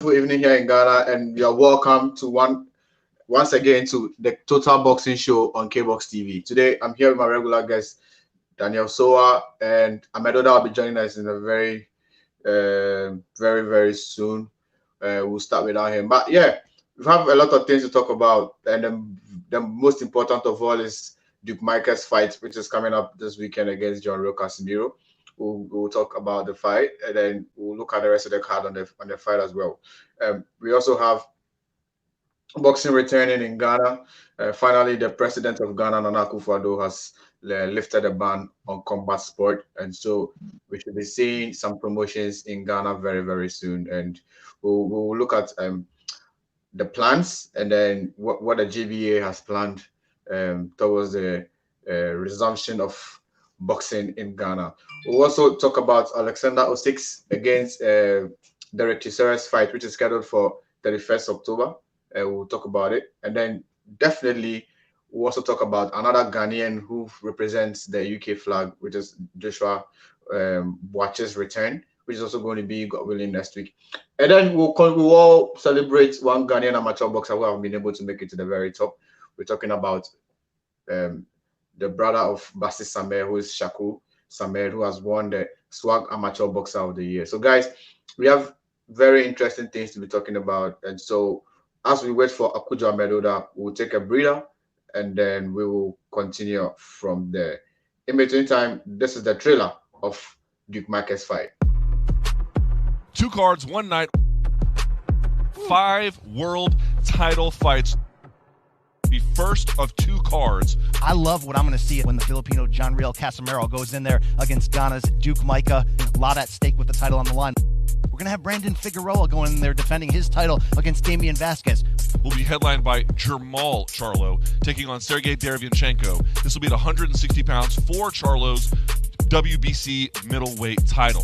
Good evening here in Ghana, and you are welcome to once again to the Total Boxing Show on KBOXtv. Today, I'm here with my regular guest, Daniel Sowah, and Amedoda will be joining us in a very soon. We'll start without him, but yeah, we have a lot of things to talk about, and the most important of all is Duke Michael's fight, which is coming up this weekend against John Real Casimiro. We'll talk about the fight, and then we'll look at the rest of the card on the fight as well. We also have boxing returning in Ghana. Finally, the president of Ghana, Nana Akufo-Addo, has lifted a ban on combat sport, and so we should be seeing some promotions in Ghana very soon. And we'll look at the plans, and then what the GBA has planned towards the resumption of boxing in Ghana. We'll also talk about Alexander Usyk against Derek Chisere's fight, which is scheduled for 31st October. We'll talk about it. And then definitely we'll also talk about another Ghanaian who represents the UK flag, which is Joshua Boache's return, which is also going to be, God willing, next week. And then we'll all celebrate one Ghanaian amateur boxer who have been able to make it to the very top. We're talking about the brother of Basi Samer, who is Shaku Samer, who has won the SWAG Amateur Boxer of the Year. So, guys, we have very interesting things to be talking about. And so, as we wait for Cudjoe Amedoda, we'll take a breather, and then we will continue from there. In between time, this is the trailer of Duke Michael's fight. 2 cards, 1 night, 5 world title fights. The first of 2 cards. I love what I'm going to see when the Filipino John Real Casimiro goes in there against Ghana's Duke Micah. A lot at stake with the title on the line. We're going to have Brandon Figueroa going in there defending his title against Damian Vasquez. Will be headlined by Jermall Charlo taking on Sergey Derevyanchenko. This will be at 160 pounds for Charlo's WBC middleweight title.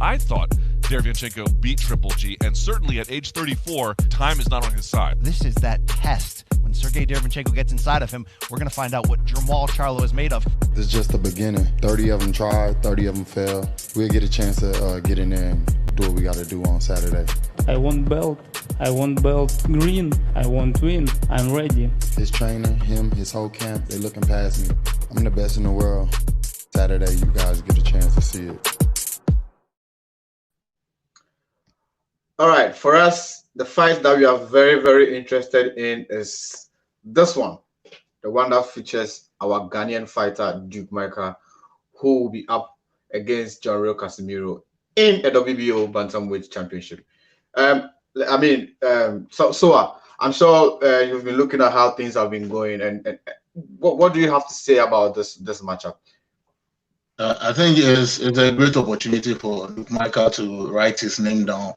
I thought Derevyanchenko beat Triple G, and certainly at age 34, time is not on his side. This is that test. When Sergey Derevyanchenko gets inside of him, we're going to find out what Jermall Charlo is made of. This is just the beginning. 30 of them tried, 30 of them failed. We'll get a chance to get in there and do what we got to do on Saturday. I want belt. I want belt green. I want win. I'm ready. His trainer, him, his whole camp, they looking past me. I'm the best in the world. Saturday, you guys get a chance to see it. All right, for us, the fight that we are very interested in is this one, the one that features our Ghanaian fighter Duke Michael, who will be up against John Real Casimiro in a WBO bantamweight championship. So I'm sure you've been looking at how things have been going, and what do you have to say about this matchup? I think it's a great opportunity for Duke Michael to write his name down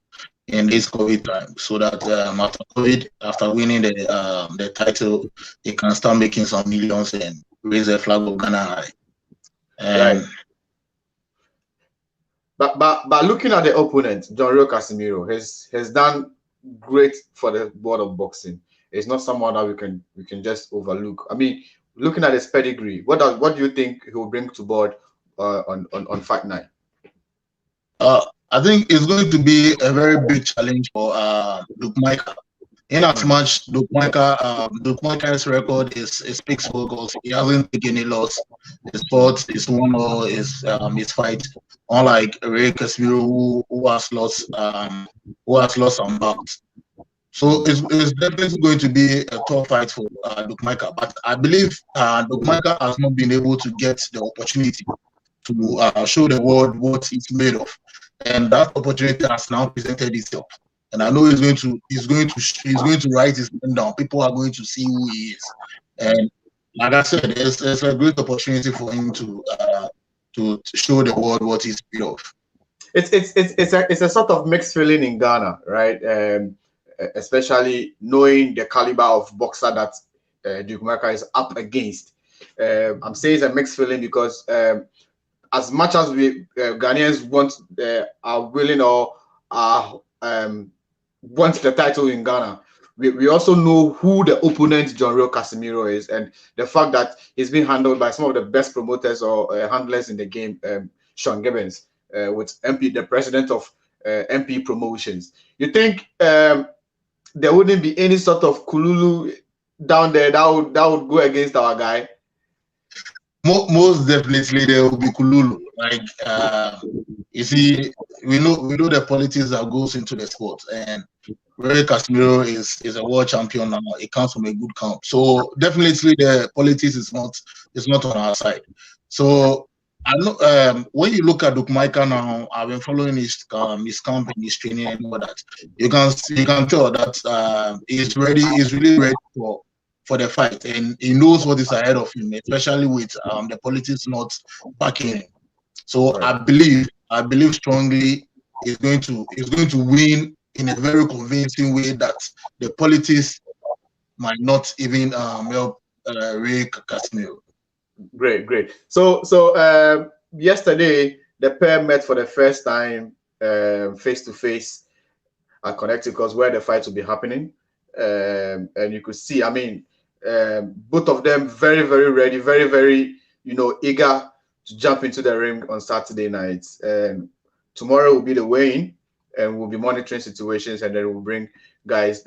in this COVID time, so that after COVID, after winning the title, he can start making some millions and raise the flag of Ghana high. And but looking at the opponent, John Real Casimiro has done great for the world of boxing. It's not someone that we can just overlook. I mean, looking at his pedigree, what do you think he will bring to board on Fight Night? I think it's going to be a very big challenge for Duke Michael. In as much Duke Michael's record speaks for goals. He hasn't taken any loss. His fought, his won all his fight. Unlike Ray Casimiro, who has lost some bouts. So it's definitely going to be a tough fight for Duke Michael. But I believe Duke Michael has not been able to get the opportunity to show the world what he's made of. And that opportunity has now presented itself, and I know he's going to write his name down. People are going to see who he is, and like I said, it's a great opportunity for him to show the world what he's made of. It's a sort of mixed feeling in Ghana, right? Especially knowing the caliber of boxer that Duke Michael is up against. I'm saying it's a mixed feeling because as much as we Ghanaians are willing or want the title in Ghana, we also know who the opponent John Real Casimiro is, and the fact that he's been handled by some of the best promoters or handlers in the game, Sean Gibbons, with MP, the president of MP promotions. You think there wouldn't be any sort of kululu down there that would go against our guy? Most definitely there will be kululu. Like you see, we know the politics that goes into the sport, and Leroy Casemiro is a world champion now. It comes from a good camp, so definitely the politics is not on our side. So I know when you look at Dukmaika now, I've been following his camp and his training and all that. You can tell that he's ready. He's really ready for the fight, and he knows what is ahead of him, especially with the politics not backing him. So right. I believe strongly he's going to win in a very convincing way that the politics might not even help Leroy Casemiro. Great. So yesterday the pair met for the first time face to face at Connecticut, where the fight will be happening, and you could see, I mean, both of them very, very ready, very, very, eager to jump into the ring on Saturday night. And tomorrow will be the weigh-in, and we'll be monitoring situations, and then we'll bring guys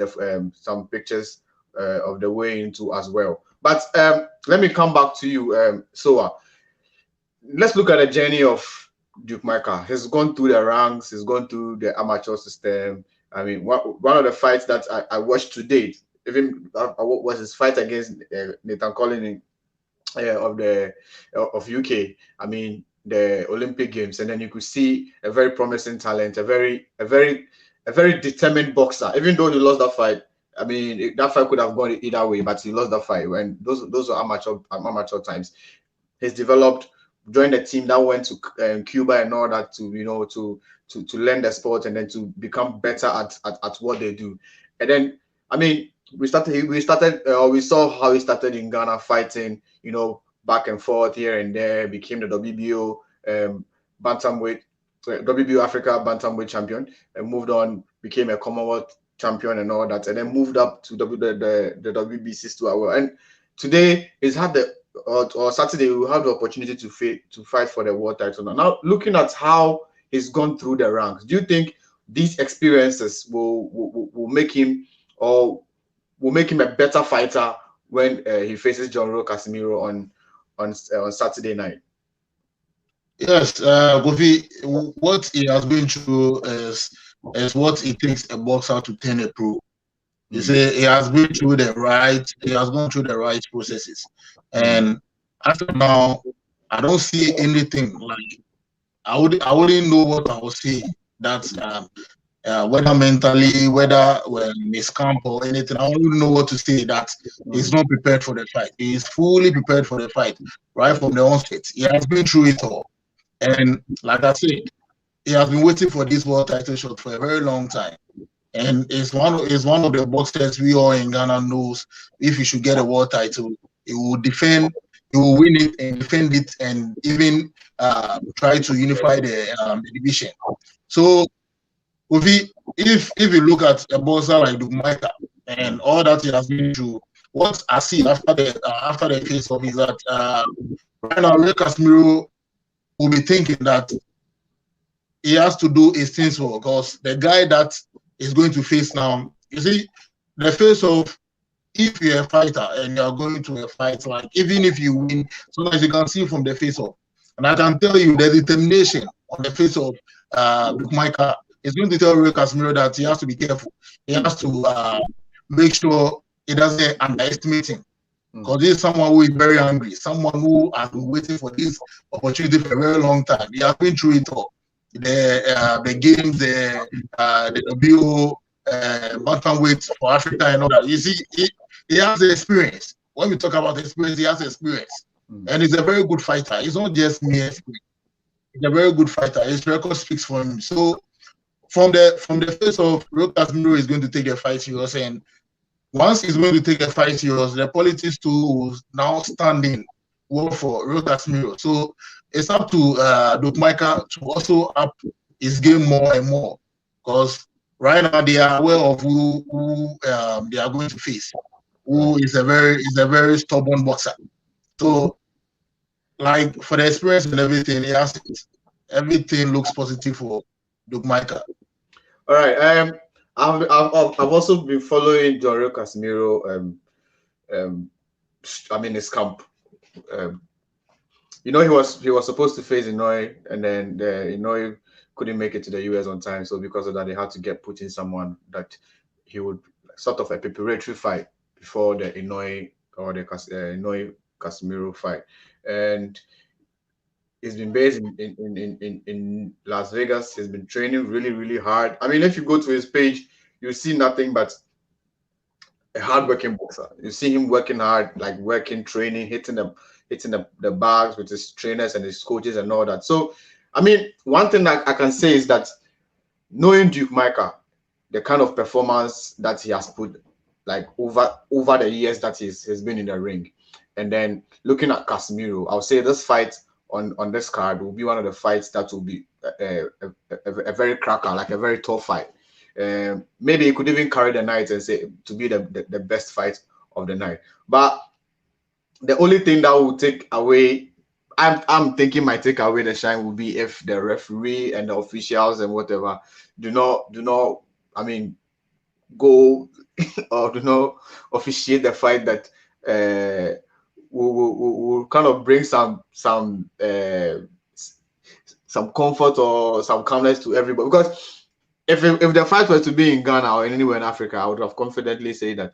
some pictures of the weigh-in too as well. But let me come back to you, Sowah. Let's look at the journey of Dukmaika. He's gone through the ranks. He's gone through the amateur system. I mean, one of the fights that I watched to date, even was his fight against Nathan Collins of UK. I mean, the Olympic Games, and then you could see a very promising talent, a very determined boxer. Even though he lost that fight, I mean, that fight could have gone either way, but he lost that fight. When those are amateur times. He's developed, joined a team that went to Cuba and all that to learn the sport and then to become better at what they do. And then, I mean, we saw how he started in Ghana fighting, back and forth here and there, became the WBO bantamweight, WBO Africa bantamweight champion, and moved on, became a Commonwealth champion and all that, and then moved up to the WBCs too as well. And today he's had or Saturday we will have the opportunity to fight for the world title. Now, looking at how he's gone through the ranks, do you think these experiences will make him a better fighter when he faces Leroy Casemiro on Saturday night? Yes, Kofi, what he has been through is what it takes a boxer to turn a pro. You see, he has been through he has gone through the right processes. And after now, I don't see anything like I wouldn't know what I would say that whether mentally, whether when he's camp or anything, I wouldn't know what to say that he's not prepared for the fight. He's fully prepared for the fight right from the onset. He has been through it all. And like I said, he has been waiting for this world title shot for a very long time. And it's one of the boxers we all in Ghana knows if he should get a world title, he will win it and defend it and even try to unify the division. So if you look at a boxer like Dukmaika and all that he has been through, what I see after the face off is that right now Leroy Casemiro will be thinking that he has to do his things well, because the guy that is going to face now, you see, the face off, if you're a fighter and you're going to a fight, like even if you win, sometimes you can see from the face off. And I can tell you the determination on the face of Dukmaika is going to tell Leroy Casemiro that he has to be careful. He has to make sure he doesn't underestimate him. Because this is someone who is very angry, someone who has been waiting for this opportunity for a very long time. He has been through it all. The games, the WBO bantamweight for Africa and all that. You see, he has the experience. When we talk about experience, he has experience. And he's a very good fighter. He's not just mere experience. He's a very good fighter. His record speaks for him. So from the face of Leroy Casemiro is going to take a fight serious, and once he's going to take a fight serious, the politics too will now stand in well for Leroy Casemiro. So it's up to Dukmaika to also up his game more and more, because right now they are aware of who they are going to face, who is a very stubborn boxer. So, like, for the experience and everything, everything looks positive for Dukmaika. All right. I've also been following Joriel Casemiro. I mean his camp. Um, he was supposed to face Inouye, and then Inouye couldn't make it to the US on time. So because of that, they had to put in someone that he would sort of a preparatory fight before the Inouye or the Inouye Casemiro fight, and he's been based in Las Vegas. He's been training really, really hard. I mean, if you go to his page, you see nothing but a hardworking boxer. You see him working hard, like working, training, hitting the bags with his trainers and his coaches and all that. So, I mean, one thing that I can say is that knowing Duke Micah, the kind of performance that he has put, like over the years that he's been in the ring, and then looking at Casemiro, I'll say this fight on this card will be one of the fights that will be a very cracker, like a very tough fight. Maybe he could even carry the night and say to be the best fight of the night. But the only thing that will take away, I'm thinking might take away the shine will be if the referee and the officials and whatever do not I mean go or do not officiate the fight that will kind of bring some comfort or some calmness to everybody. Because if the fight were to be in Ghana or anywhere in Africa, I would have confidently said that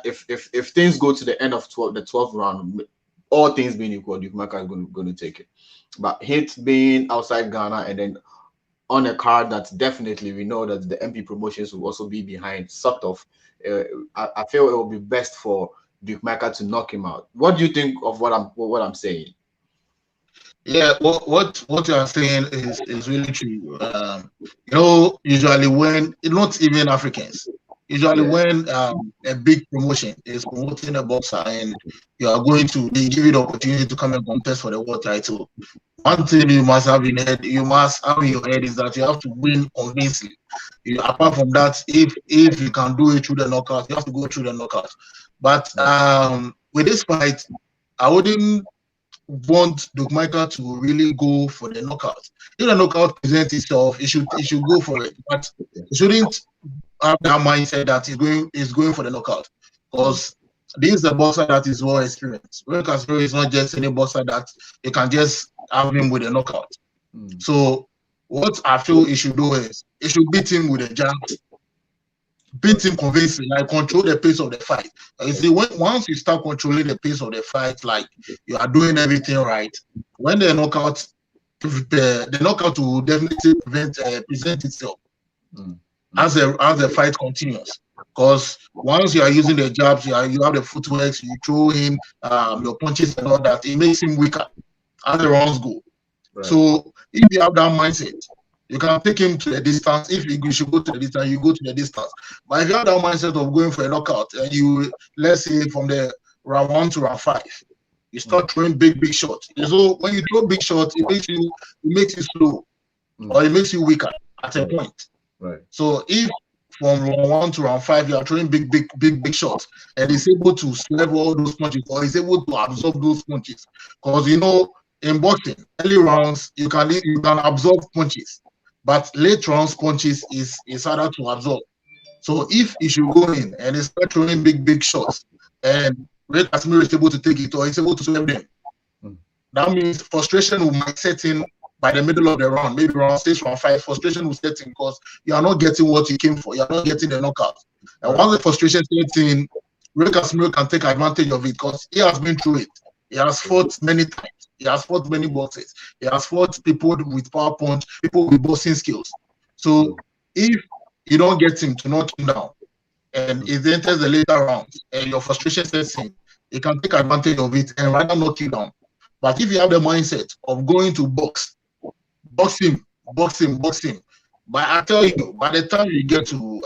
if things go to the end of the 12th round, all things being equal, Duke Micah is going to take it. But hit being outside Ghana and then on a card that definitely we know that the MP promotions will also be behind, sort of, I feel it will be best for Duke Micah to knock him out. What do you think of what I'm saying? Yeah, what you are saying is really true. Usually when not even Africans, usually when a big promotion is promoting a boxer and they give you the opportunity to come and contest for the world title, one thing you must have in your head is that you have to win convincingly. Apart from that, if you can do it through the knockout, you have to go through the knockout. But with this fight, I wouldn't want Duke Micah to really go for the knockout. If the knockout presents itself, it should go for it. But it shouldn't have that mindset that he's going for the knockout. Because this is a boxer that is well experienced. Leroy Casemiro is not just any boxer that you can just have him with a knockout. So what I feel he should do is he should beat him with a jab, beat him convincingly, like control the pace of the fight. You see, once you start controlling the pace of the fight, like you are doing everything right, when the knockout, the knockout will definitely present itself as the fight continues. Because once you are using the jabs, you have the footwork, you throw him your punches and all that, it makes him weaker as the rounds go. Right. So if you have that mindset, you can take him to the distance. If you should go to the distance, you go to the distance. But if you have that mindset of going for a knockout, and you, let's say from the round 1 to round 5, you start throwing big shots. So when you throw big shots, it makes you slow, or it makes you weaker at a point. Right. So if from round 1 to round 5, you are throwing big shots, and he's able to swerve all those punches, or he's able to absorb those punches. Because in boxing, early rounds you can absorb punches, but late rounds punches is harder to absorb. So if he should go in and start throwing big shots, and Leroy Casemiro is able to take it or he's able to swerve them, that means frustration might set in by the middle of the round, maybe round 6, round 5. Frustration will set in because you are not getting what you came for. You are not getting the knockout. And once the frustration sets in, Leroy Casemiro can take advantage of it because he has been through it. He has fought many times. He has fought many boxers. He has fought people with power punch, people with boxing skills. So if you don't get him to knock him down, and it enters the later rounds, and your frustration sets in, he can take advantage of it and rather knock you down. But if you have the mindset of going to box him, but I tell you, by the time you get to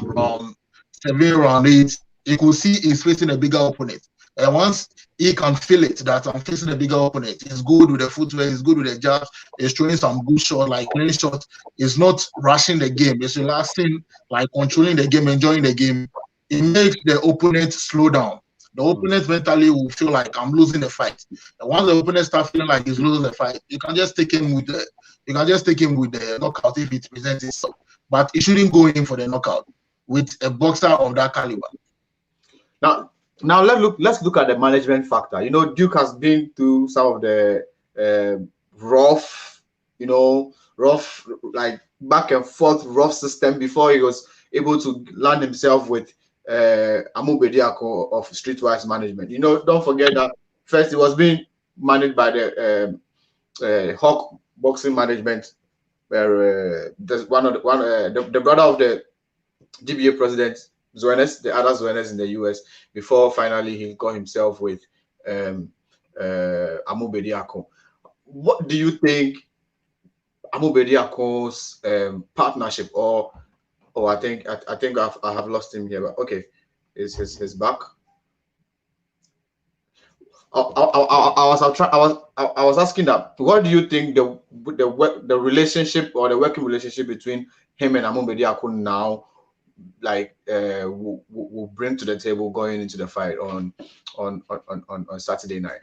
round 7, round 8, you could see he's facing a bigger opponent. And once he can feel it that I'm facing a bigger opponent, he's good with the footwear, he's good with the jabs, he's throwing some good shots, like clean shots. He's not rushing the game, he's relaxing, like controlling the game, enjoying the game. It makes the opponent slow down. The opponent mentally will feel like I'm losing the fight. And once the opponent starts feeling like he's losing the fight, you can just take him with the knockout if it presents itself. but he shouldn't go in for the knockout with a boxer of that caliber. Now let's look at the management factor. You know, Duke has been through some of the rough, like back and forth rough system before he was able to land himself with Amedoda of Streetwise Management. You know, don't forget that first he was being managed by the Hawk Boxing Management, where there's the brother of the GBA president, Zoenes, the other Zoenes in the US, before finally he got himself with Amedoda. What do you think Amedoda's partnership, or I think I have lost him here, but okay, is back. I was asking that, what do you think the relationship or the working relationship between him and Amedoda now, like, will bring to the table going into the fight on Saturday night?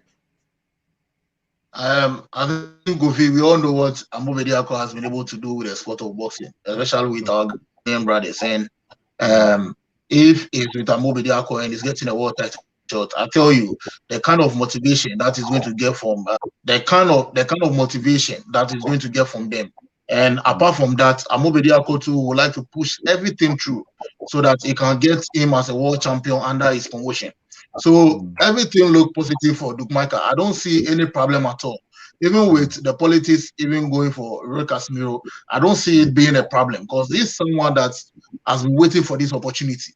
I think, Kofi, we all know what Amedoda has been able to do with the sport of boxing, especially with our Ghanaian brothers. And if it's with Amedoda and he's getting a world title shot, I tell you, the kind of motivation that is going to get from the kind of motivation that is going to get from them. And apart from that, Amedoda too would like to push everything through so that he can get him as a world champion under his promotion. So everything looks positive for Duke Michael. I don't see any problem at all. Even with the politics, even going for Roy Casimiro, I don't see it being a problem, because he's someone that has been waiting for this opportunity.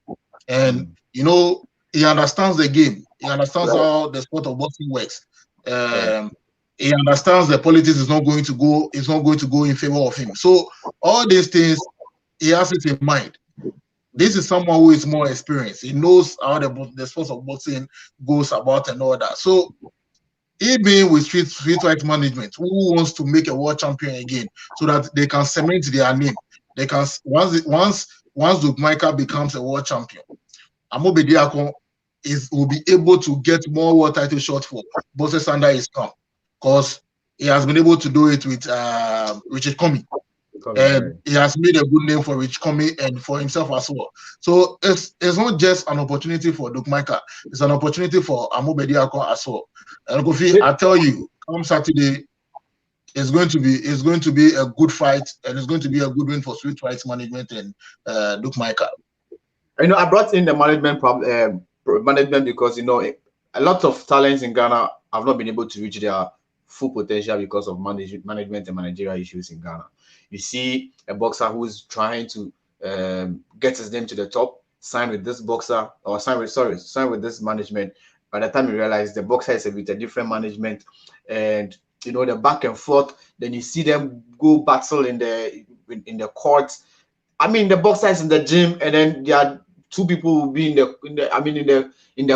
And, you know, he understands the game. He understands how the sport of boxing works. He understands the politics is not going to go in favor of him. So all these things, he has it in mind. This is someone who is more experienced. He knows how the sport of boxing goes about and all that. So he being with Streetwise Management, who wants to make a world champion again, so that they can cement their name. They can once Duke Michael becomes a world champion, Amedoda will be able to get more world title shots for boxers under his camp, because he has been able to do it with Richard Comey. And he has made a good name for Rich Comey and for himself as well. So it's not just an opportunity for Duke Michael, it's an opportunity for Amedoda as well. And Kofi, I tell you, come Saturday, it's going to be a good fight, and it's going to be a good win for Streetwise Management and Duke Michael. You know, I brought in the management because, you know, a lot of talents in Ghana have not been able to reach their full potential because of management and managerial issues in Ghana. You see a boxer who's trying to get his name to the top, sign with this boxer, or sign with this management. By the time you realize the boxer is with a different management, and you know, the back and forth, then you see them go battle in the courts. I mean, the boxer is in the gym, and then there are two people who will be in the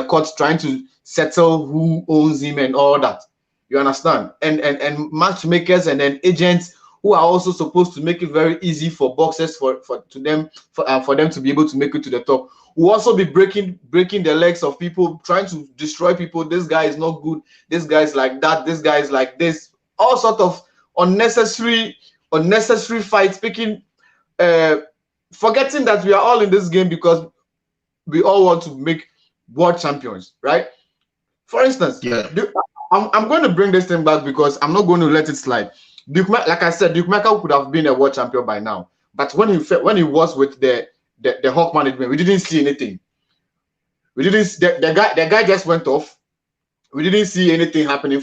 courts trying to settle who owns him and all that. You understand? And matchmakers and then agents who are also supposed to make it very easy for boxers for them to be able to make it to the top, will also be breaking the legs of people, trying to destroy people. This guy is not good. This guy is like that. This guy is like this. All sort of unnecessary fights. Forgetting that we are all in this game because we all want to make world champions, right? For instance, I'm going to bring this thing back because I'm not going to let it slide. Like I said, Duke Michael could have been a world champion by now, but when he was with the Hawk Management, we didn't see anything. We didn't. The guy just went off. We didn't see anything happening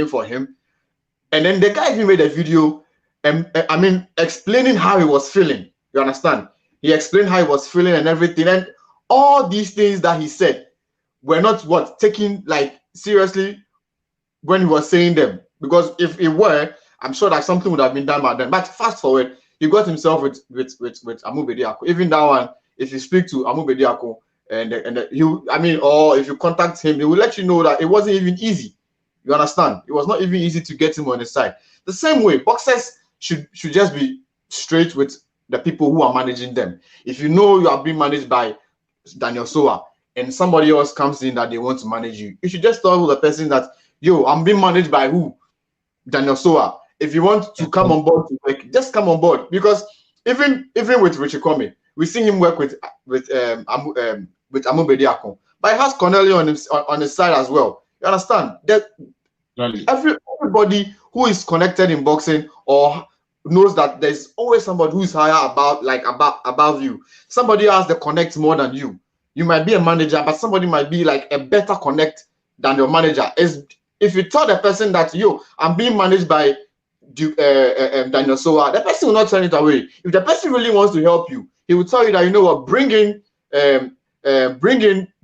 for him. And then the guy even made a video, explaining how he was feeling. You understand? He explained how he was feeling and everything, and all these things that he said were not taken like seriously when he was saying them. Because if it were, I'm sure that something would have been done by then. But fast forward, he got himself with Amedoda. Even that one, if you speak to Amedoda or if you contact him, he will let you know that it wasn't even easy. You understand? It was not even easy to get him on his side. The same way, boxers should just be straight with the people who are managing them. If you know you are being managed by Daniel Sowah and somebody else comes in that they want to manage you, you should just tell the person that, yo, I'm being managed by who? Daniel Sowah. If you want to come on board, just come on board. Because Even with Richie Comey, we see him work with Amedoda, but he has Cornelius on his side as well. You understand that everybody who is connected in boxing or knows that there's always somebody who's higher above you. Somebody has the connect more than you. You might be a manager, but somebody might be like a better connect than your manager. If you tell the person that I'm being managed by Daniel Sowah, the person will not turn it away. If the person really wants to help you, he will tell you that, you know what, bring in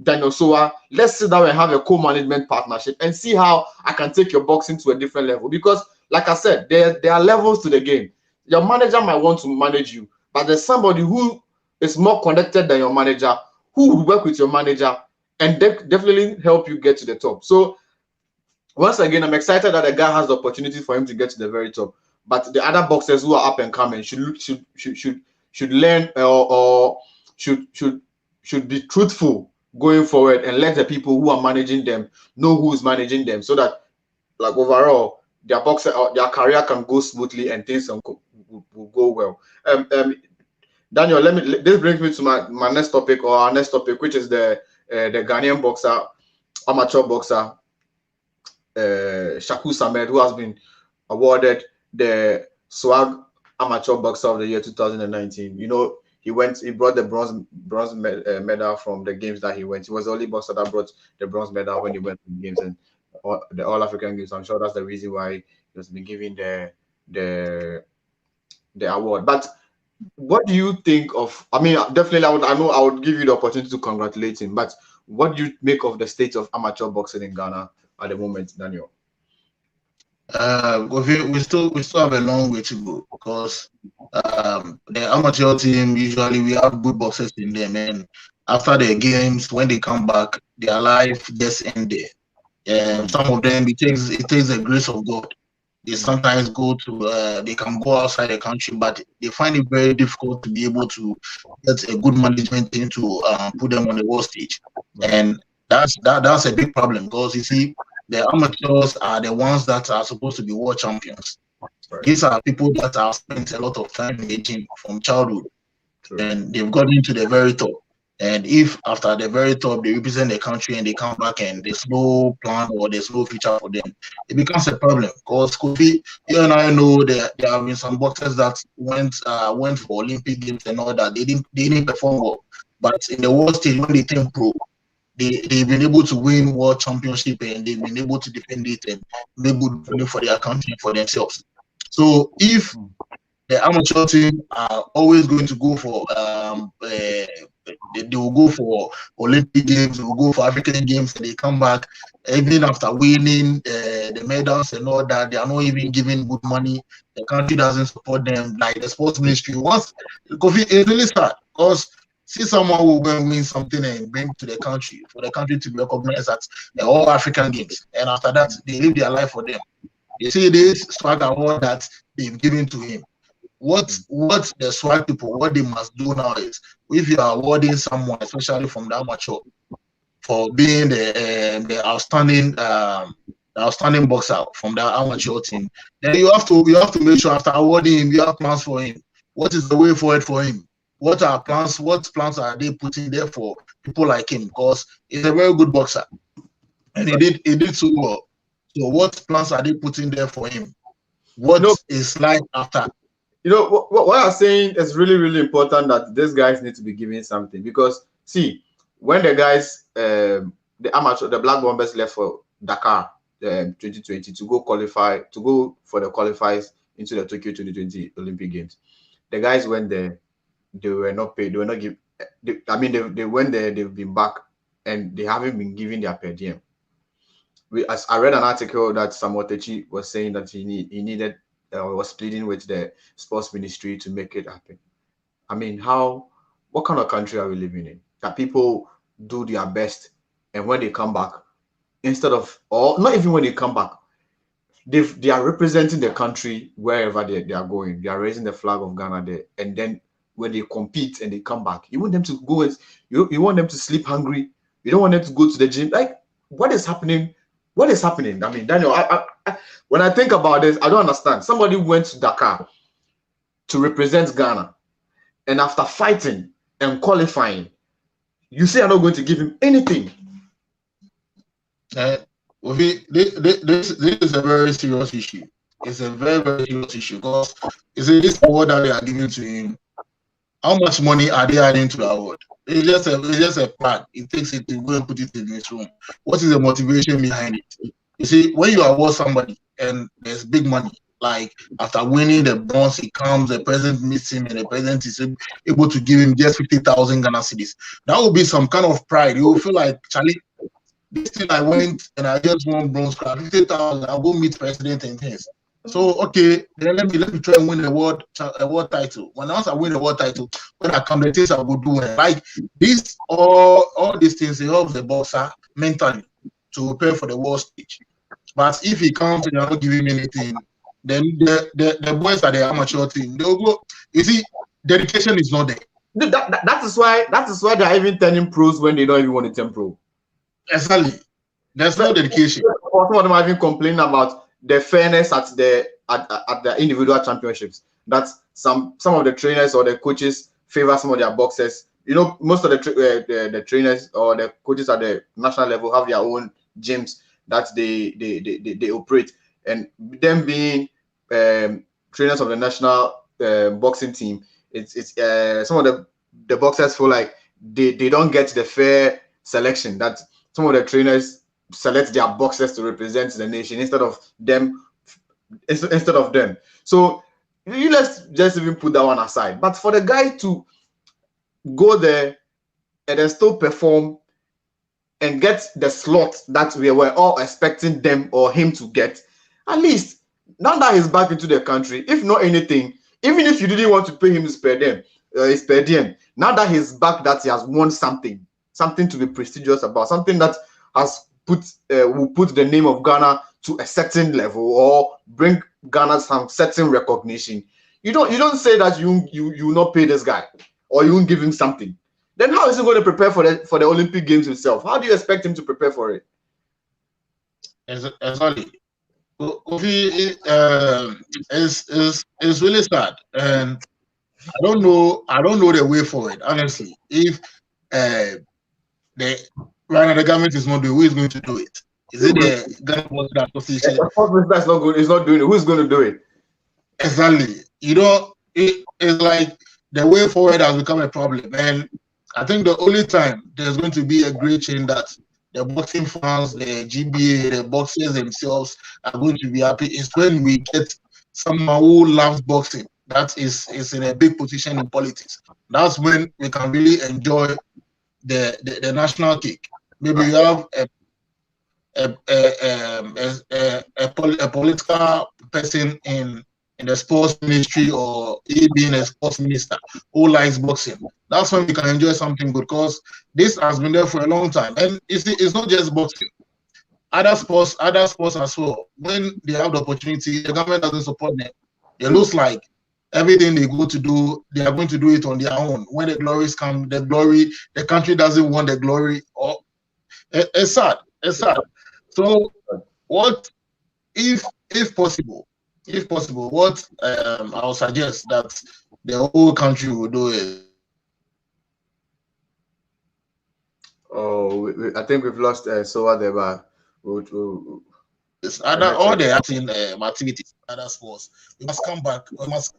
Daniel Sowah. Let's sit down and have a co-management partnership and see how I can take your boxing to a different level. Because, like I said, there are levels to the game. Your manager might want to manage you, but there's somebody who is more connected than your manager, who will work with your manager and definitely help you get to the top. So, once again, I'm excited that the guy has the opportunity for him to get to the very top. But the other boxers who are up and coming should learn or should be truthful going forward and let the people who are managing them know who is managing them, so that, like, overall their career can go smoothly and things will go well. Daniel, this brings me to my next topic, or our next topic, which is the Ghanaian boxer, amateur boxer, Shakur Samed, who has been awarded the SWAG Amateur Boxer of the Year 2019. You know, he brought the bronze medal from the games that he went. He was the only boxer that brought the bronze medal when he went to the games and the All African Games. I'm sure that's the reason why he has been given the award. But what do you think of? I mean, definitely, I would give you the opportunity to congratulate him. But what do you make of the state of amateur boxing in Ghana at the moment, Daniel? We still have a long way to go, because the amateur team, usually we have good boxers in them, and after the games, when they come back, their life just ends there. Some of them, it takes the grace of God. They sometimes they can go outside the country, but they find it very difficult to be able to get a good management team to put them on the world stage. And that's a big problem, because you see, the amateurs are the ones that are supposed to be world champions. Right. These are people that have spent a lot of time in the gym from childhood. True. And they've got into the very top. And if after the very top they represent the country and they come back and there's no plan or there's no future for them, it becomes a problem. Because Kofi, you and I know there have been some boxers that went for Olympic Games and all that. They didn't perform well. But in the world stage, when they turn pro, they've been able to win world championship, and they've been able to defend it and make good money for their country and for themselves. So if the amateur team are always going to go for they will go for Olympic Games, they will go for African Games, and they come back even after winning the medals and all that, they are not even giving good money. The country doesn't support them. Like the sports ministry, once Kofi, it's really sad, because see someone who will go and win something and bring to the country, for the country to be recognized at the All African Games, and after that they live their life for them. You see this SWAG award that they've given to him. What the SWAG people, what they must do now is, if you are awarding someone, especially from the amateur, for being the outstanding boxer from the amateur team, then you have to make sure after awarding him, you have plans for him. What is the way forward for him? What plans are they putting there for people like him? Because he's a very good boxer, and he did so well. So what plans are they putting there for him? What is like after? You know what I'm saying is really, really important, that these guys need to be given something. Because see, when the guys, the Black Bombers left for Dakar 2020 to go for the qualifiers into the Tokyo 2020 Olympic Games, the guys went there. They were not paid. They were not given. They went there. They've been back, and they haven't been given their per diem. I read an article that Samuel Techi was saying that he needed, was pleading with the sports ministry to make it happen. I mean, what kind of country are we living in? That people do their best, and when they come back, or not even when they come back, they are representing the country wherever they are going. They are raising the flag of Ghana there, and then when they compete and they come back, you want them to go you want them to sleep hungry. You don't want them to go to the gym. Like, what is happening? What is happening? I mean, Daniel, when I think about this, I don't understand. Somebody went to Dakar to represent Ghana, and after fighting and qualifying, you say you're not going to give him anything. This is a very serious issue. It's a very, very serious issue because this award that they are giving to him, how much money are they adding to the award? It's just a plan. It takes it to go and put it in this room. What is the motivation behind it? You see, when you award somebody and there's big money, like after winning the bronze, he comes, the president meets him, and the president is able to give him just 50,000 Ghana cedis. That will be some kind of pride. You will feel like, Charlie, this thing I went and I just won bronze crown, 50,000. I'll go meet president and things. So okay, then let me try and win a world title. Once I win the world title, when I come, the things I will do, like this, all these things, it helps the boxer mentally to prepare for the world stage. But if he comes and you're not giving him anything, then the boys at the amateur team, they'll go. You see, dedication is not there. That is why they're even turning pros when they don't even want to turn pro. Exactly. There's no dedication. Some of them are even complaining about the fairness at the individual championships. That some of the trainers or the coaches favor some of their boxers. You know, most of the trainers or the coaches at the national level have their own gyms that they operate, and them being trainers of the national boxing team, it's some of the boxers feel like they don't get the fair selection, that some of the trainers select their boxers to represent the nation instead of them. So let's just even put that one aside. But for the guy to go there and then still perform and get the slot that we were all expecting them or him to get, at least now that he's back into the country, if not anything, even if you didn't want to pay him his per diem, now that he's back, that he has won something to be prestigious about, something that has will put the name of Ghana to a certain level or bring Ghana some certain recognition. You don't say that you not pay this guy or you won't give him something. Then how is he going to prepare for the Olympic Games himself? How do you expect him to prepare for it? Exactly. Kofi is really sad, and I don't know the way forward. Honestly, if the government is not doing, who is going to do it? Is it the Ghana Boxing Association? The sports minister is not good. Is not doing it. Who's going to do it? Exactly. It's like the way forward has become a problem, and I think the only time there's going to be a great change that the boxing fans, the GBA, the boxers themselves are going to be happy is when we get someone who loves boxing that is in a big position in politics. That's when we can really enjoy the national cake. Maybe you have a political person in the sports ministry, or he being a sports minister who likes boxing. That's when we can enjoy something good, because this has been there for a long time. And it's not just boxing. Other sports as well. When they have the opportunity, the government doesn't support them. It looks like everything they go to do, they are going to do it on their own. When the glories come, the country doesn't want the glory. Or it's sad. It's sad. So what if possible, what I'll suggest that the whole country will do is. Oh, I think we've lost Sowah there, but all the acting activities, other sports, we must come back. We must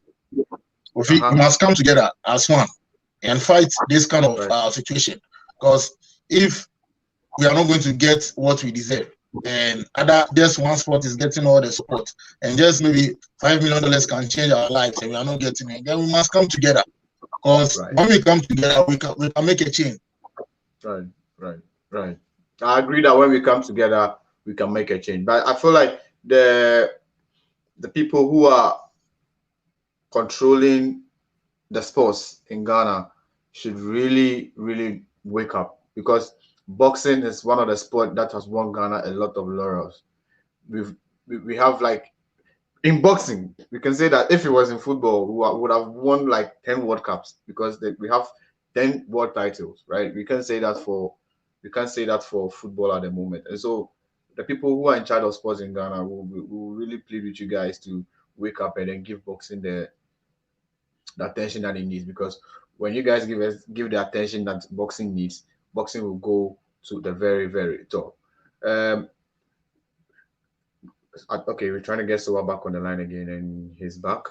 come together as one and fight this kind of situation. Because if we are not going to get what we deserve, and just one sport is getting all the support, and just maybe $5 million can change our lives, and we are not getting it, then we must come together. Because when we come together, we can make a change. Right. I agree that when we come together, we can make a change. But I feel like the people who are controlling the sports in Ghana should really, really wake up, because boxing is one of the sports that has won Ghana a lot of laurels. We have, like, in boxing, we can say that if it was in football, we would have won like 10 World Cups, because we have 10 world titles, right? We can't say that for football at the moment. And so the people who are in charge of sports in Ghana will really plead with you guys to wake up and then give boxing the the attention that it needs, because when you guys give the attention that boxing needs, boxing will go to the very, very top. Um, okay, we're trying to get Sowah back on the line again, and he's back.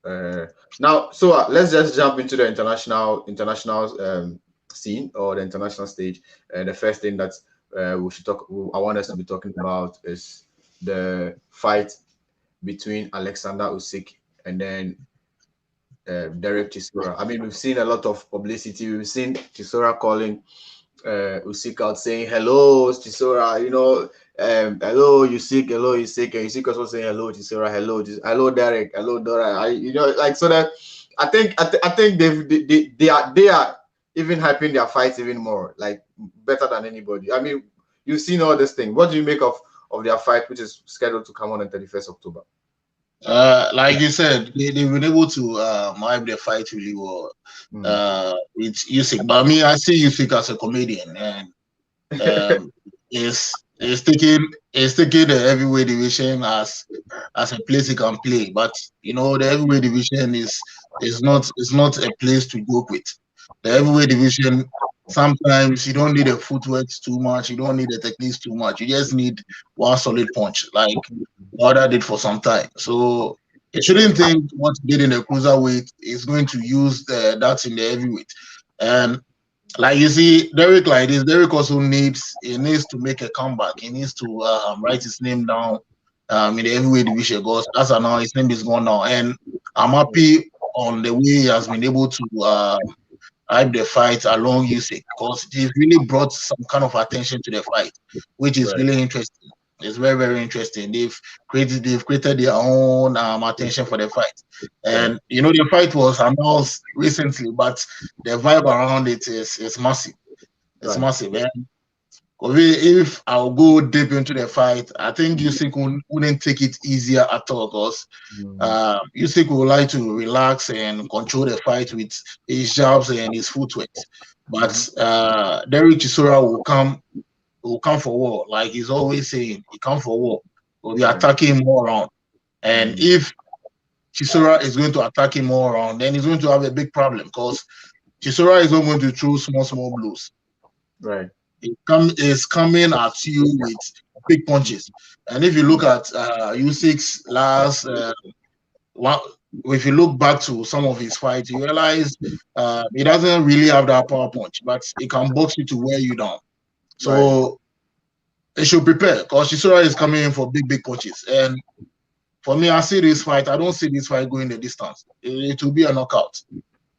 Uh, Now, Sowah, let's just jump into the international scene, or the international stage. The first thing that we should talk, I want us to be talking about, is the fight between Alexander Usyk and then Derek Chisora. I mean, we've seen a lot of publicity. We've seen Chisora calling Usyk out, saying hello, Chisora. Hello, Usyk, hello, Usyk, and Usyk also saying hello, Chisora, hello, Derek, hello, Dora. Like, so that I think they are even hyping their fights even more, like better than anybody. I mean, you've seen all this thing. What do you make of their fight, which is scheduled to come on 31st October? Like you said, they've been able to hype the fight really well. With Usyk, but me, I see Usyk as a comedian, and is taking the heavyweight division as a place he can play. But the heavyweight division is not a place to joke with. The heavyweight division, sometimes you don't need the footwork too much, you don't need the techniques too much. You just need one solid punch, like Wilder did for some time. So you shouldn't think what he did in the cruiserweight is going to use that in the heavyweight. And like you see, Derek like this, Derek also needs to make a comeback. He needs to write his name down in the heavyweight division, because as of now his name is gone now. And I'm happy on the way he has been able to hype the fight along Usyk, because they've really brought some kind of attention to the fight, which is really interesting. It's very, very interesting. They've created their own attention for the fight, and the fight was announced recently, but the vibe around it is massive. It's massive, and if I'll go deep into the fight, I think Usyk wouldn't take it easier at all, because Usyk would like to relax and control the fight with his jabs and his footwork. But Derek Chisora will come for war, like he's always saying. He come for war. We'll be attacking him more around, and if Chisora is going to attack him more around, then he's going to have a big problem, because Chisora is not going to throw small blows. Right. Is coming at you with big punches. And if you look at Usyk's last if you look back to some of his fights, you realize he doesn't really have that power punch, but he can box you to wear you down. So they should prepare, because Chisora is coming in for big punches. And for me, I see this fight. I don't see this fight going the distance. It will be a knockout.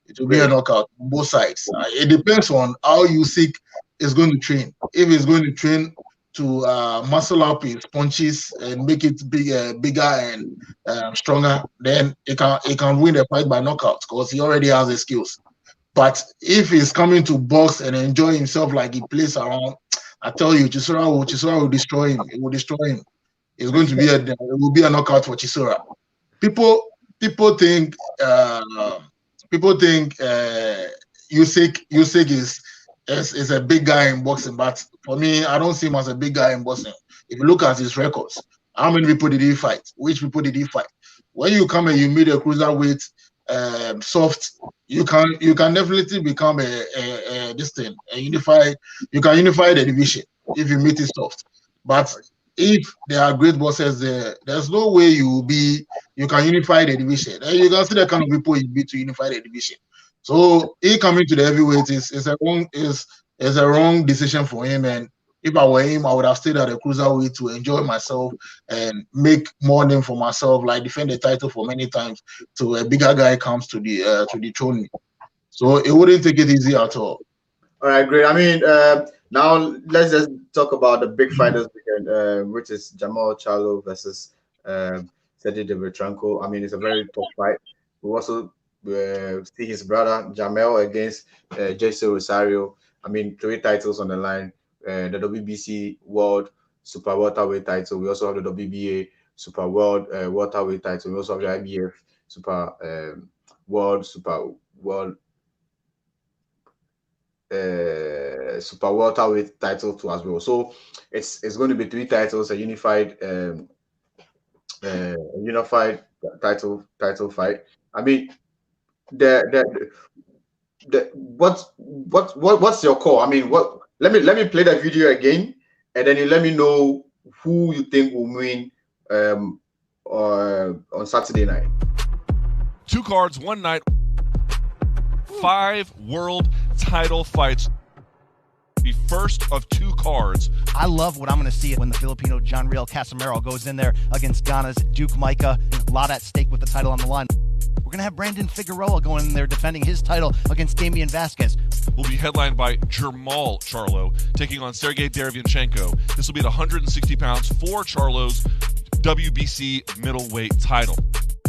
It will be a knockout on both sides. It depends on how Usyk is going to train. If he's going to train to muscle up his punches and make it bigger and stronger, then he can win the fight by knockout, because he already has the skills. But if he's coming to box and enjoy himself like he plays around, I tell you, Chisora will destroy him. It will destroy him. It's going to be it will be a knockout for Chisora. People think Usyk is a big guy in boxing, but for me, I don't see him as a big guy in boxing. If you look at his records, how many people did he fight? Which people did he fight? When you come and you meet a cruiserweight soft, you can definitely become a this thing, a unified. You can unify the division if you meet it soft. But if there are great bosses there, there's no way you can unify the division. And you can see the kind of people you beat to unify the division. So he coming to the heavyweight is a wrong decision for him. And if I were him, I would have stayed at the cruiserweight to enjoy myself and make more name for myself, like defend the title for many times, till a bigger guy comes to dethrone me. So it wouldn't take it easy at all. All right, great. I mean, now let's just talk about the big fight this weekend, which is Jermall Charlo versus Sergey Derevyanchenko. I mean, it's a very tough fight. We also see his brother Jermall against Jesse Rosario. I mean, 3 titles on the line. The WBC World Super Welterweight title. We also have the WBA Super World Welterweight title. We also have the IBF Super World Welterweight title too as well. So it's going to be 3 titles, a unified title fight. I mean, the what's your call? I mean, what? Let me play the video again, and then you let me know who you think will win on Saturday night. 2 cards, 1 night, 5 world title fights. The first of 2 cards. I love what I'm going to see when the Filipino Leroy Hawkson goes in there against Ghana's Duke Micah. A lot at stake with the title on the line. We're going to have Brandon Figueroa going in there defending his title against Damian Vasquez. Will be headlined by Jermall Charlo taking on Sergey Derevyanchenko. This will be at 160 pounds for Charlo's WBC middleweight title.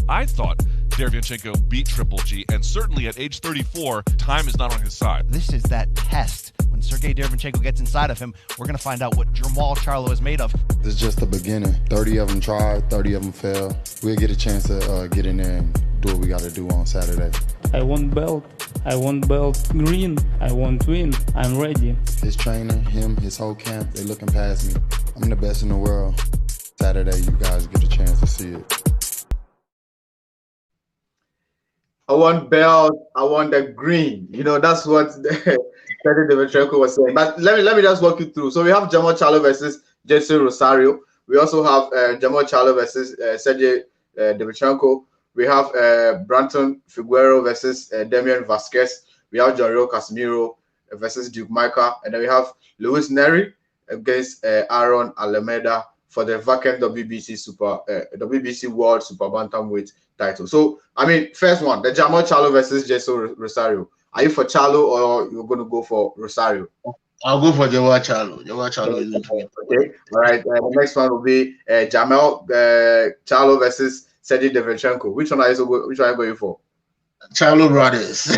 I thought Derevyanchenko beat Triple G, and certainly at age 34, time is not on his side. This is that test. When Sergey Derevyanchenko gets inside of him, we're going to find out what Jermall Charlo is made of. This is just the beginning. 30 of them tried, 30 of them failed. We'll get a chance to get in there and do what we got to do on Saturday. I want belt. I want belt green. I want win. I'm ready. His trainer, him, his whole camp, they looking past me. I'm the best in the world. Saturday, you guys get a chance to see it. I want belt. I want the green. You know, that's what Sergey Derevyanchenko was saying. But let me just walk you through. So we have Jermall Charlo versus Jesse Rosario. We also have Jermall Charlo versus Sergey Derevyanchenko. We have Branton Figueroa versus Damian Vasquez. We have John Casemiro versus Duke Micah. And then we have Luis Neri against Aaron Alameda for the vacant WBC World Super Bantamweight title. So, I mean, first one, the Jermall Charlo versus Jesse Rosario. Are you for Charlo or you're going to go for Rosario? I'll go for Jermall Charlo. Jermall Charlo is okay. All right. The next one will be Jermall Charlo versus Sergey Derevyanchenko. Which one are you going for? Charlo brothers.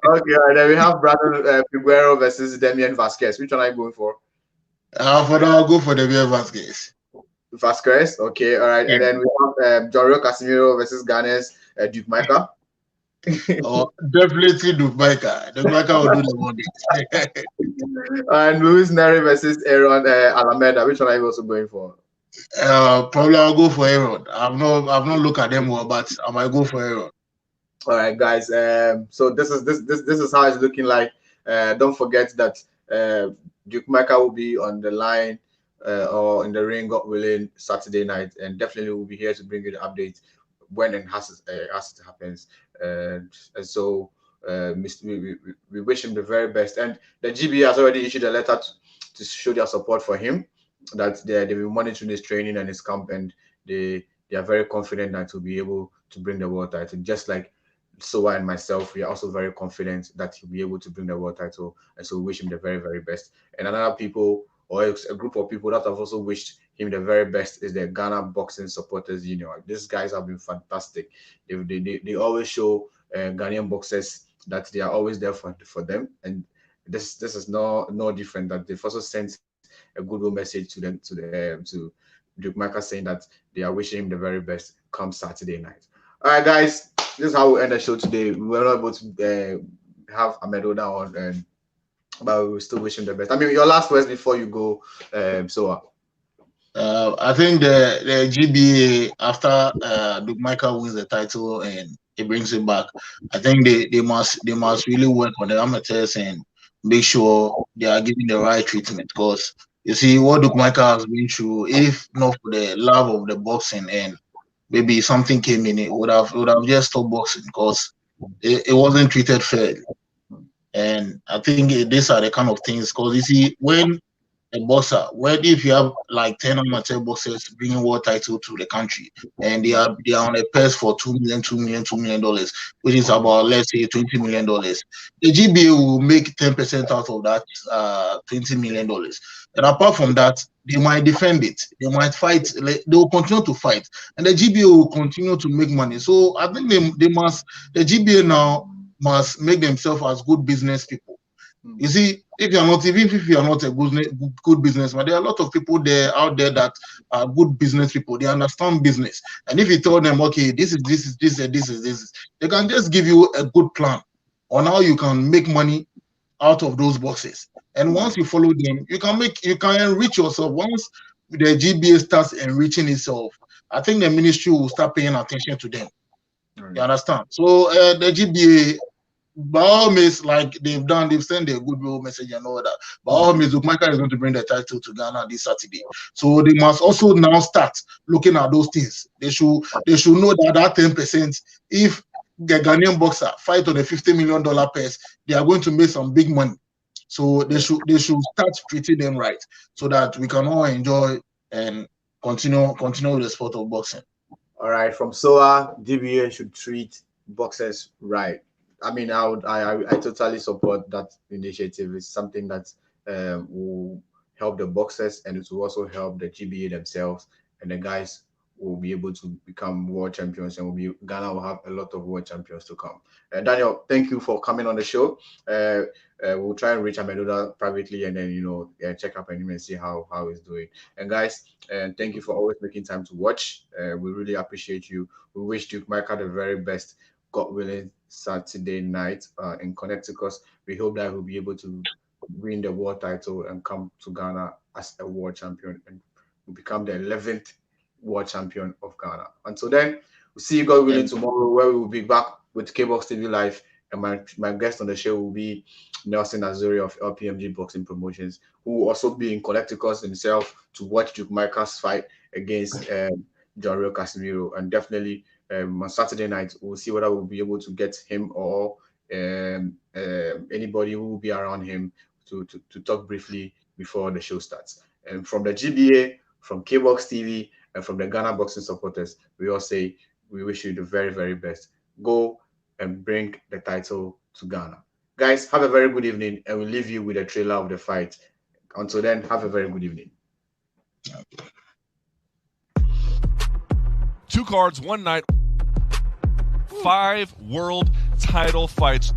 Okay. And then we have Brandon Figueroa versus Damian Vasquez. Which one are you going for? For now, I'll go for Damian Vasquez. Vasquez. Okay. All right. Yeah. And then we have John Casemiro versus Ghana's Duke Micah. Oh, definitely Duke Micah. Duke Micah will do the money. And Luis Neri versus Aaron Alameda. Which one are you also going for? Probably I'll go for Aaron. I've not looked at them well, but I might go for Aaron. All right, guys. So this is how it's looking like. Don't forget that Duke Micah will be on the line or in the ring, God willing, Saturday night, and definitely we'll be here to bring you the update when and as it happens. And so we wish him the very best. And the GB has already issued a letter to show their support for him, that they will monitor his training and his camp, and they are very confident that he'll be able to bring the world title. Just like Sowah and myself, we are also very confident that he'll be able to bring the world title, and so we wish him the very, very best. And another people, or a group of people that have also wished him the very best, is the Ghana Boxing Supporters Union. These guys have been fantastic. They always show Ghanaian boxers that they are always there for them, and this is no different. That they've also sent a goodwill message to them, to Duke Micah, saying that they are wishing him the very best come Saturday night. All right, guys, this is how we end the show today. We were not able to have Amedoda on, but we still wish him the best. I mean, your last words before you go, Sowah. I think the GBA, after Duke Micah wins the title and he brings it back, I think they must really work on the amateurs and make sure they are giving the right treatment, because you see what Duke Micah has been through. If not for the love of the boxing and maybe something came in, it would have just stopped boxing, because it wasn't treated fairly. And I think these are the kind of things, because you see, when a boxer, if you have like 10 amateur boxers bringing world title to the country, and they are on a purse for $2 million, which is about, let's say, $20 million, the GBA will make 10% out of that $20 million. And apart from that, they might defend it, they might fight, they will continue to fight, and the GBA will continue to make money. So I think the GBA now must make themselves as good business people. You see, if you are not a good businessman, there are a lot of people out there that are good business people. They understand business, and if you tell them, okay, this is, they can just give you a good plan on how you can make money out of those boxes. And once you follow them, you can enrich yourself. Once the GBA starts enriching itself, I think the ministry will start paying attention to them. You understand? So the GBA, by all means, like they've sent a goodwill message and all that. By all means, Michael is going to bring the title to Ghana this Saturday. So they must also now start looking at those things. They should know that 10%, if the Ghanaian boxer fight on a $50 million purse, they are going to make some big money. So they should start treating them right, so that we can all enjoy and continue with the sport of boxing. All right, from Sowah, DBA should treat boxers right. I mean, I totally support that initiative. It's something that will help the boxers, and it will also help the GBA themselves, and the guys will be able to become world champions, and Ghana will have a lot of world champions to come. Daniel, thank you for coming on the show. We'll try and reach Amedoda privately, and then check up on him and see how he's doing. And guys, thank you for always making time to watch. We really appreciate you. We wish Duke Michael the very best, God willing, Saturday night in Connecticut. We hope that he'll be able to win the world title and come to Ghana as a world champion and become the 11th world champion of Ghana. Until then, we'll see you, God willing, tomorrow, where we will be back with KBOXtv Live. And my guest on the show will be Nelson Azuri of LPMG Boxing Promotions, who will also be in Connecticut himself to watch Duke Michael's fight against John Casemiro. And definitely on Saturday night, we'll see whether we'll be able to get him or anybody who will be around him to talk briefly before the show starts. And from the GBA, from KBOXtv, and from the Ghana boxing supporters, we all say we wish you the very, very best. Go and bring the title to Ghana. Guys, have a very good evening, and we'll leave you with a trailer of the fight. Until then, have a very good evening. 2 cards, 1 night, 5 world title fights.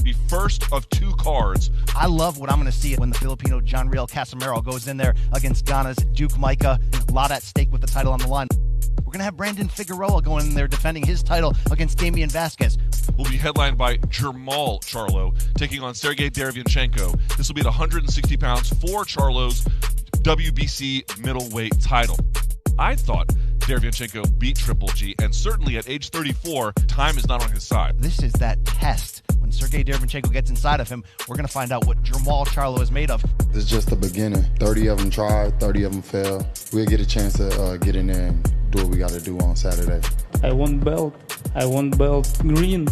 The first of 2 cards. I love what I'm going to see when the Filipino John Casemiro goes in there against Ghana's Duke Micah. A lot at stake with the title on the line. We're going to have Brandon Figueroa going in there defending his title against Damian Vasquez. Will be headlined by Jermall Charlo taking on Sergey Derevyanchenko. This will be at 160 pounds for Charlo's WBC middleweight title. I thought Derevyanchenko beat Triple G, and certainly at age 34, time is not on his side. This is that test. When Sergey Derevyanchenko gets inside of him, we're going to find out what Jermall Charlo is made of. This is just the beginning. 30 of them tried, 30 of them failed. We'll get a chance to get in there and do what we got to do on Saturday. I want belt green.